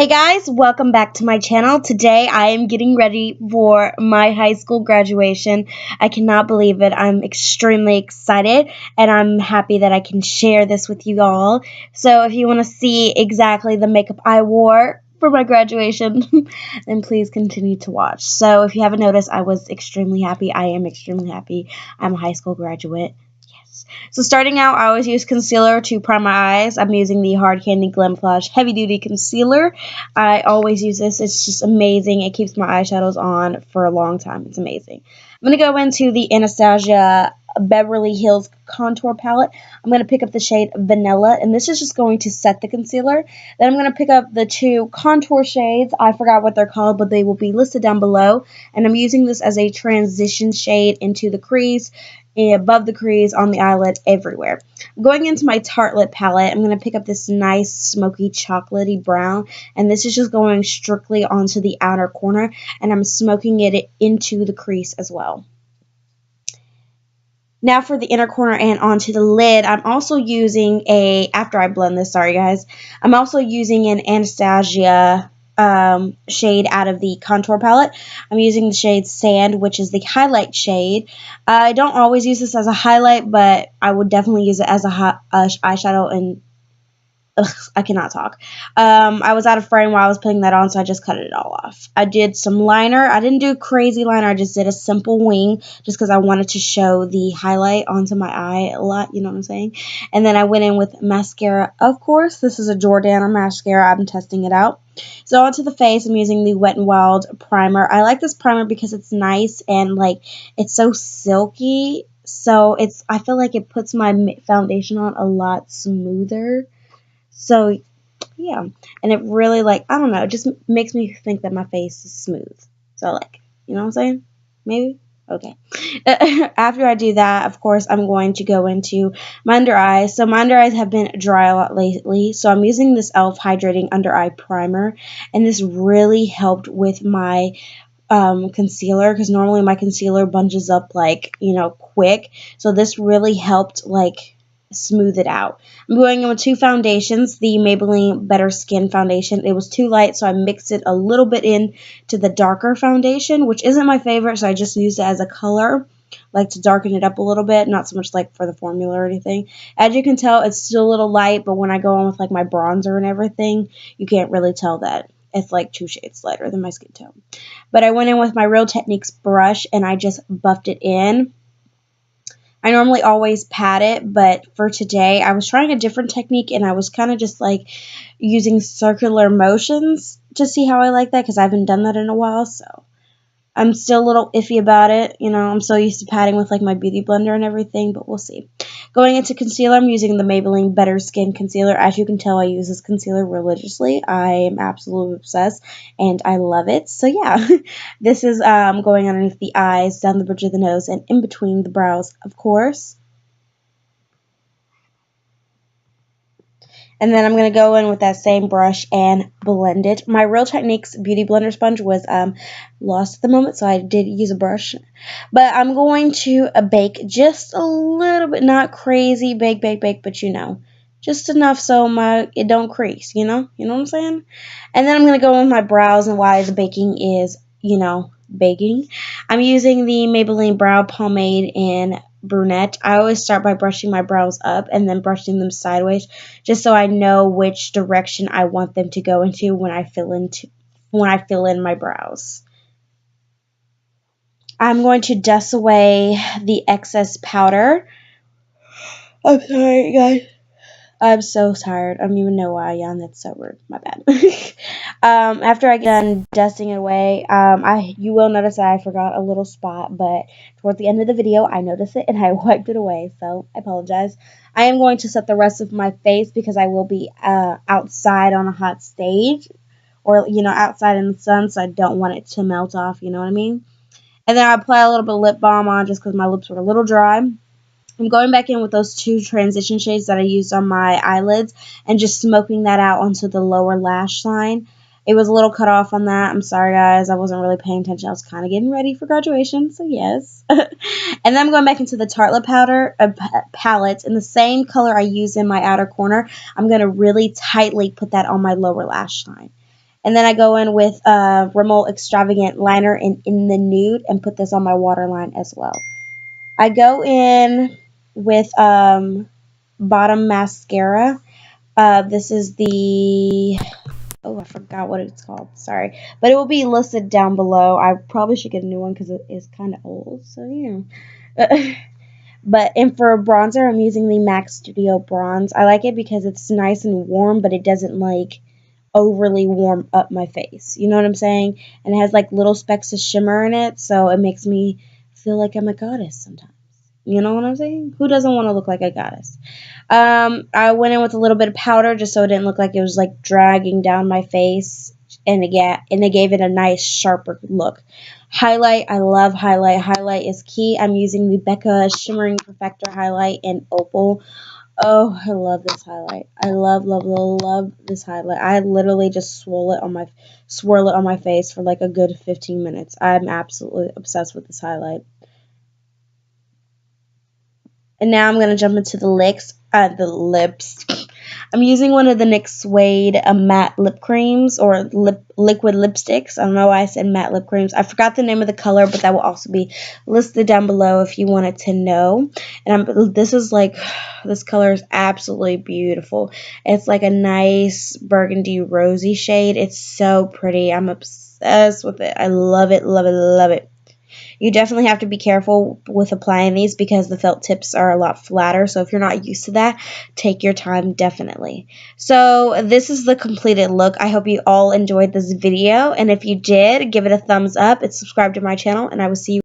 Hey guys, welcome back to my channel. Today I am getting ready for my high school graduation. I cannot believe it. I'm extremely excited and I'm happy that I can share this with you all. So if you want to see exactly the makeup I wore for my graduation, then please continue to watch. So if you haven't noticed, I was extremely happy. I am extremely happy. I'm a high school graduate. So starting out, I always use concealer to prime my eyes. I'm using the Hard Candy Glamoflauge Heavy Duty Concealer. I always use this. It's just amazing. It keeps my eyeshadows on for a long time. It's amazing. I'm going to go into the Anastasia Beverly Hills Contour Palette. I'm going to pick up the shade Vanilla, and this is just going to set the concealer. Then I'm going to pick up the two contour shades. I forgot what they're called, but they will be listed down below. And I'm using this as a transition shade into the crease, above the crease, on the eyelid, everywhere. Going into my Tartelette palette, I'm going to pick up this nice smoky chocolatey brown, and this is just going strictly onto the outer corner, and I'm smoking it into the crease as well. Now for the inner corner and onto the lid, I'm also using after I blend this, sorry guys, I'm also using an Anastasia shade out of the contour palette. I'm using the shade Sand, which is the highlight shade. I don't always use this as a highlight, but I would definitely use it as a eyeshadow, and I cannot talk. I was out of frame while I was putting that on, so I just cut it all off. I did some liner. I didn't do crazy liner. I just did a simple wing just because I wanted to show the highlight onto my eye a lot, you know what I'm saying? And then I went in with mascara, of course. This is a Jordana mascara. I've been testing it out. So onto the face, I'm using the Wet n Wild primer. I like this primer because it's nice and like it's so silky. So I feel like it puts my foundation on a lot smoother. So, yeah, and it really, like, I don't know, it just makes me think that my face is smooth. So, like, you know what I'm saying? Maybe? Okay. After I do that, of course, I'm going to go into my under eyes. So, my under eyes have been dry a lot lately, so I'm using this e.l.f. Hydrating Under Eye Primer, and this really helped with my concealer, because normally my concealer bunches up, like, you know, quick. So, this really helped, like, smooth it out. I'm going in with two foundations, the Maybelline Better Skin Foundation. It was too light, so I mixed it a little bit in to the darker foundation, which isn't my favorite, so I just used it as a color, like to darken it up a little bit, not so much like for the formula or anything. As you can tell, it's still a little light, but when I go on with like my bronzer and everything, you can't really tell that it's like 2 shades lighter than my skin tone. But I went in with my Real Techniques brush and I just buffed it in. I normally always pat it, but for today, I was trying a different technique, and I was kind of just, like, using circular motions to see how I like that, because I haven't done that in a while, so I'm still a little iffy about it. You know, I'm so used to patting with, like, my beauty blender and everything, but we'll see. Going into concealer, I'm using the Maybelline Better Skin Concealer. As you can tell, I use this concealer religiously. I am absolutely obsessed, and I love it. So, yeah, this is going underneath the eyes, down the bridge of the nose, and in between the brows, of course. And then I'm going to go in with that same brush and blend it. My Real Techniques Beauty Blender Sponge was lost at the moment, so I did use a brush. But I'm going to bake just a little bit, not crazy bake, but you know, just enough so it don't crease, you know? You know what I'm saying? And then I'm going to go in with my brows, and why the baking is, you know, baking. I'm using the Maybelline Brow Pomade in Brunette. I always start by brushing my brows up and then brushing them sideways, just so I know which direction I want them to go into when I fill in my brows. I'm going to dust away the excess powder. I'm sorry, guys. I'm so tired. I don't even know why I yawned. That's so rude. My bad. After I get done dusting it away, you will notice that I forgot a little spot, but toward the end of the video, I noticed it and I wiped it away, so I apologize. I am going to set the rest of my face because I will be outside on a hot stage, or, you know, outside in the sun, so I don't want it to melt off, you know what I mean? And then I apply a little bit of lip balm on just because my lips were a little dry. I'm going back in with those two transition shades that I used on my eyelids and just smoking that out onto the lower lash line. It was a little cut off on that. I'm sorry, guys. I wasn't really paying attention. I was kind of getting ready for graduation, so yes. And then I'm going back into the Tartelette palette in the same color I used in my outer corner. I'm going to really tightly put that on my lower lash line. And then I go in with Rimmel Extravagant Liner in the nude and put this on my waterline as well. I go in with Bottom Mascara. This is the, oh, I forgot what it's called. Sorry. But it will be listed down below. I probably should get a new one because it is kind of old. So, yeah. And for bronzer, I'm using the MAC Studio Bronze. I like it because it's nice and warm, but it doesn't, like, overly warm up my face. You know what I'm saying? And it has, like, little specks of shimmer in it, so it makes me feel like I'm a goddess sometimes. You know what I'm saying? Who doesn't want to look like a goddess? I went in with a little bit of powder just so it didn't look like it was, like, dragging down my face, and it gave it a nice, sharper look. Highlight, I love highlight. Highlight is key. I'm using the Becca Shimmering Perfector Highlight in Opal. Oh, I love this highlight. I love this highlight. I literally just swirl it on my face for like a good 15 minutes. I'm absolutely obsessed with this highlight. And now I'm going to jump into the lips. I'm using one of the NYX Suede matte lip creams or liquid lipsticks. I don't know why I said matte lip creams. I forgot the name of the color, but that will also be listed down below if you wanted to know. And this color is absolutely beautiful. It's like a nice burgundy rosy shade. It's so pretty. I'm obsessed with it. I love it, love it, love it. You definitely have to be careful with applying these because the felt tips are a lot flatter. So if you're not used to that, take your time, definitely. So this is the completed look. I hope you all enjoyed this video. And if you did, give it a thumbs up and subscribe to my channel. And I will see you